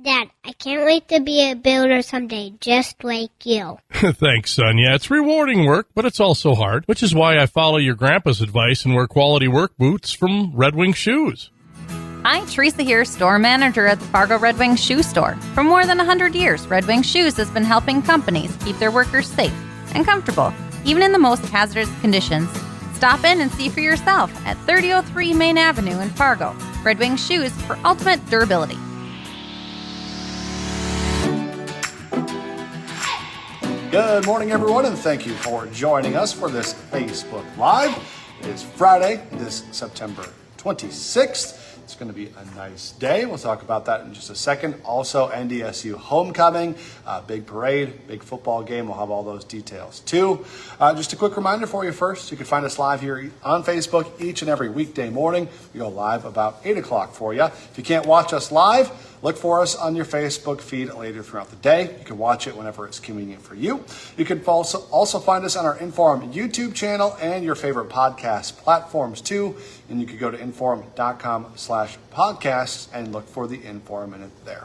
Dad, I can't wait to be a builder someday, just like you. Thanks, son. Yeah, it's rewarding work, but it's also hard, which is why I follow your grandpa's advice and wear quality work boots from Red Wing Shoes. Hi, Teresa here, store manager at the Fargo Red Wing Shoe Store. For more than 100 years, Red Wing Shoes has been helping companies keep their workers safe and comfortable, even in the most hazardous conditions. Stop in and see for yourself at 3003 Main Avenue in Fargo. Red Wing Shoes for ultimate durability. Good morning, everyone, and thank you for joining us for this Facebook Live. It is Friday, this September 26th. It's going to be a nice day. We'll talk about that in just a second. Also, NDSU homecoming, big parade, big football game. We'll have all those details too. Just a quick reminder for you first, you can find us live here on Facebook each and every weekday morning. We go live about 8 o'clock for you. If you can't watch us live, look for us on your Facebook feed later throughout the day. You can watch it whenever it's convenient for you. You can also find us on our Inform YouTube channel and your favorite podcast platforms too. And you can go to inform.com/podcasts and look for the Inform Minute there.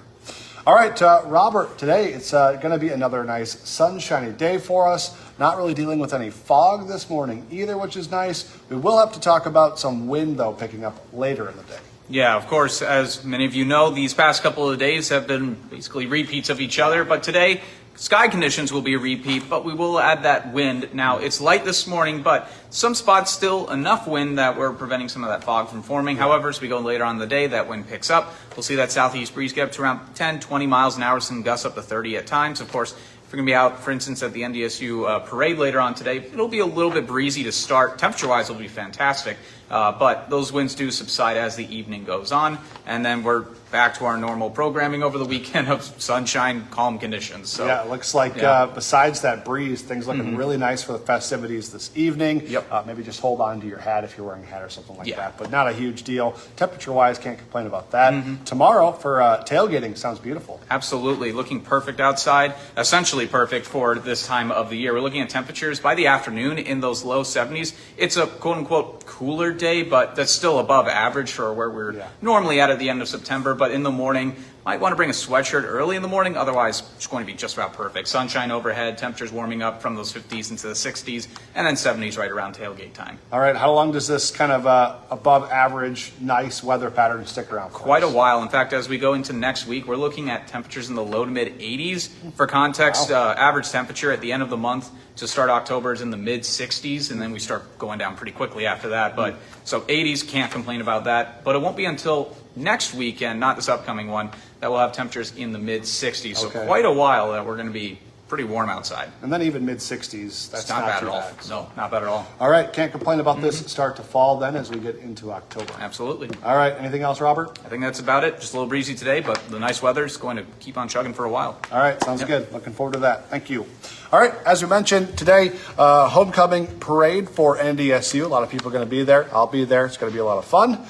All right, Robert, today it's going to be another nice sunshiny day for us. Not really dealing with any fog this morning either, which is nice. We will have to talk about some wind, though, picking up later in the day. Yeah, of course, as many of you know, these past couple of days have been basically repeats of each other, but today, sky conditions will be a repeat, but we will add that wind. Now, it's light this morning, but some spots still enough wind that we're preventing some of that fog from forming. However, as we go later on in the day, that wind picks up. We'll see that southeast breeze get up to around 10, 20 miles an hour, some gusts up to 30 at times. Of course, if we're going to be out, for instance, at the NDSU parade later on today, it'll be a little bit breezy to start. Temperature-wise, it'll be fantastic. But those winds do subside as the evening goes on, and then we're back to our normal programming over the weekend of sunshine, calm conditions. So yeah, it looks like besides that breeze, things looking really nice for the festivities this evening. Yep. Maybe just hold on to your hat if you're wearing a hat or something like that, but not a huge deal. Temperature-wise, can't complain about that. Tomorrow for tailgating sounds beautiful. Absolutely, looking perfect outside, essentially perfect for this time of the year. We're looking at temperatures by the afternoon in those low 70s. It's a quote-unquote cooler day, but that's still above average for where we're normally at the end of September. But in the morning, might want to bring a sweatshirt early in the morning. Otherwise, it's going to be just about perfect. Sunshine overhead, temperatures warming up from those 50s into the 60s, and then 70s right around tailgate time. All right, how long does this kind of above average, nice weather pattern stick around for Quite us? a while. In fact, as we go into next week, we're looking at temperatures in the low to mid 80s. For context, average temperature at the end of the month to start October is in the mid 60s, and then we start going down pretty quickly after that. But so 80s, can't complain about that. But it won't be until next weekend, not this upcoming one, that we'll have temperatures in the mid 60s. So quite a while that we're going to be pretty warm outside. And then even mid 60s, that's not bad too at all. bad. No, not bad at all. All right, can't complain about this start to fall then as we get into October. Absolutely. All right, anything else, Robert? I think that's about it. Just a little breezy today, but the nice weather is going to keep on chugging for a while. All right, sounds good. Looking forward to that. Thank you. All right, as we mentioned today, homecoming parade for NDSU. A lot of people are going to be there. I'll be there. It's going to be a lot of fun.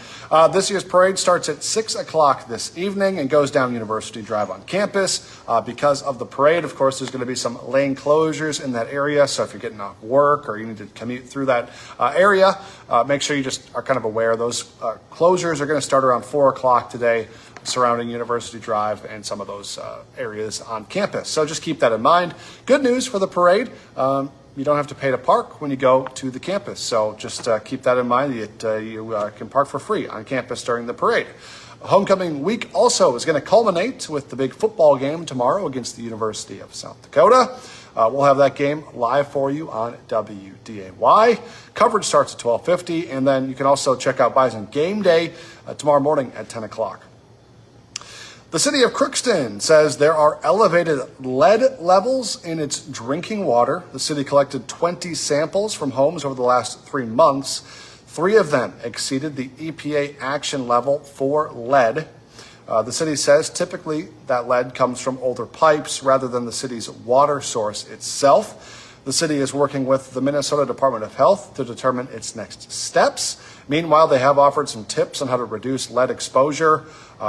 This year's parade starts at 6 o'clock this evening and goes down University Drive on campus. Because of the parade, of course, there's going to be some lane closures in that area. So if you're getting off work or you need to commute through that area, make sure you just are kind of aware. Those closures are going to start around 4 o'clock today, surrounding University Drive and some of those areas on campus. So just keep that in mind. Good news for the parade. You don't have to pay to park when you go to the campus. So just keep that in mind. You can park for free on campus during the parade. Homecoming week also is going to culminate with the big football game tomorrow against the University of South Dakota. We'll have that game live for you on WDAY. Coverage starts at 12:50, and then you can also check out Bison Game Day tomorrow morning at 10 o'clock. The city of Crookston says there are elevated lead levels in its drinking water. The city collected 20 samples from homes over the last 3 months. 3 of them exceeded the EPA action level for lead. The city says typically that lead comes from older pipes rather than the city's water source itself. The city is working with the Minnesota Department of Health to determine its next steps. Meanwhile, they have offered some tips on how to reduce lead exposure.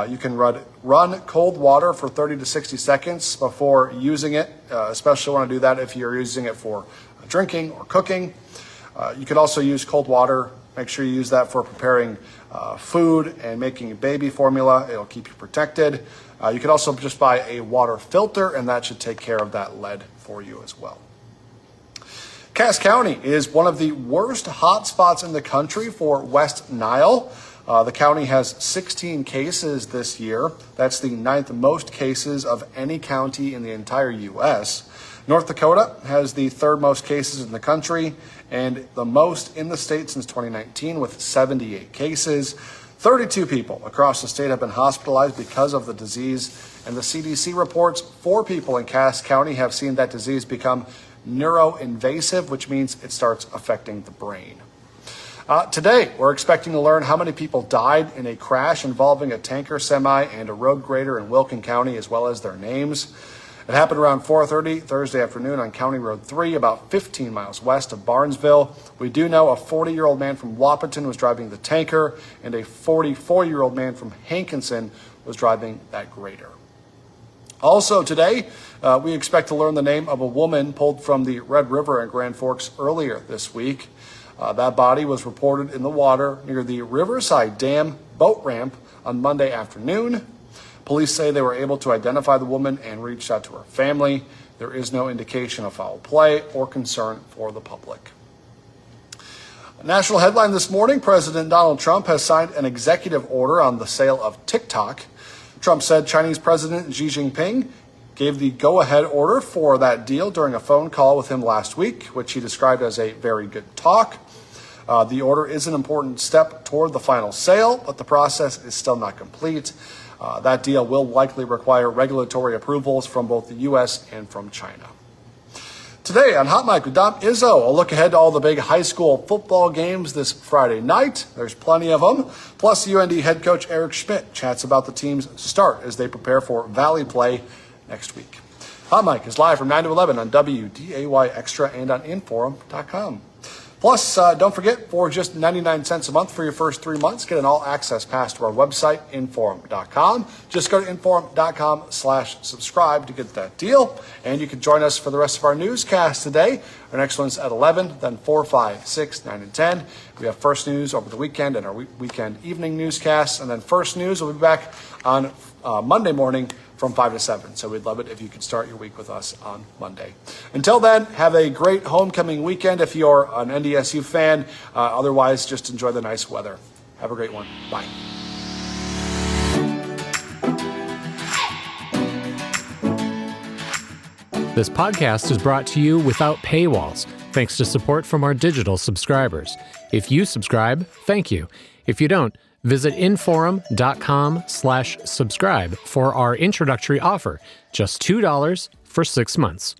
You can run cold water for 30 to 60 seconds before using it, especially want to do that if you're using it for drinking or cooking. You can also use cold water. Make sure you use that for preparing food and making baby formula. It'll keep you protected. You can also just buy a water filter, and that should take care of that lead for you as well. Cass County is one of the worst hotspots in the country for West Nile. The county has 16 cases this year. That's the 9th most cases of any county in the entire U.S. North Dakota has the 3rd most cases in the country and the most in the state since 2019 with 78 cases. 32 people across the state have been hospitalized because of the disease, and the CDC reports 4 people in Cass County have seen that disease become neuroinvasive, which means it starts affecting the brain. Today, we're expecting to learn how many people died in a crash involving a tanker semi and a road grader in Wilkin County, as well as their names. It happened around 4:30 Thursday afternoon on County Road 3, about 15 miles west of Barnesville. We do know a 40-year-old man from Wahpeton was driving the tanker, and a 44-year-old man from Hankinson was driving that grader. Also today, we expect to learn the name of a woman pulled from the Red River in Grand Forks earlier this week. That body was reported in the water near the Riverside Dam boat ramp on Monday afternoon. Police say they were able to identify the woman and reached out to her family. There is no indication of foul play or concern for the public. A national headline this morning, President Donald Trump has signed an executive order on the sale of TikTok. Trump said Chinese President Xi Jinping gave the go-ahead order for that deal during a phone call with him last week, which he described as a very good talk. The order is an important step toward the final sale, but the process is still not complete. That deal will likely require regulatory approvals from both the U.S. and from China. Today on Hot Mic with Dom Izzo, a look ahead to all the big high school football games this Friday night. There's plenty of them. Plus, UND head coach Eric Schmidt chats about the team's start as they prepare for Valley play next week. Hot Mic is live from 9 to 11 on WDAY Extra and on Inforum.com. Plus, don't forget, for just 99 cents a month for your first 3 months, get an all-access pass to our website, Inforum.com. Just go to Inforum.com/subscribe to get that deal. And you can join us for the rest of our newscast today. Our next one's at 11, then 4, 5, 6, 9, and 10. We have First News over the weekend and our weekend evening newscasts. And then First News will be back on Monday morning from 5 to 7. So we'd love it if you could start your week with us on Monday. Until then, have a great homecoming weekend if you're an NDSU fan. Otherwise, just enjoy the nice weather. Have a great one. Bye. This podcast is brought to you without paywalls, thanks to support from our digital subscribers. If you subscribe, thank you. If you don't, visit Inforum.com/subscribe for our introductory offer, just $2 for 6 months.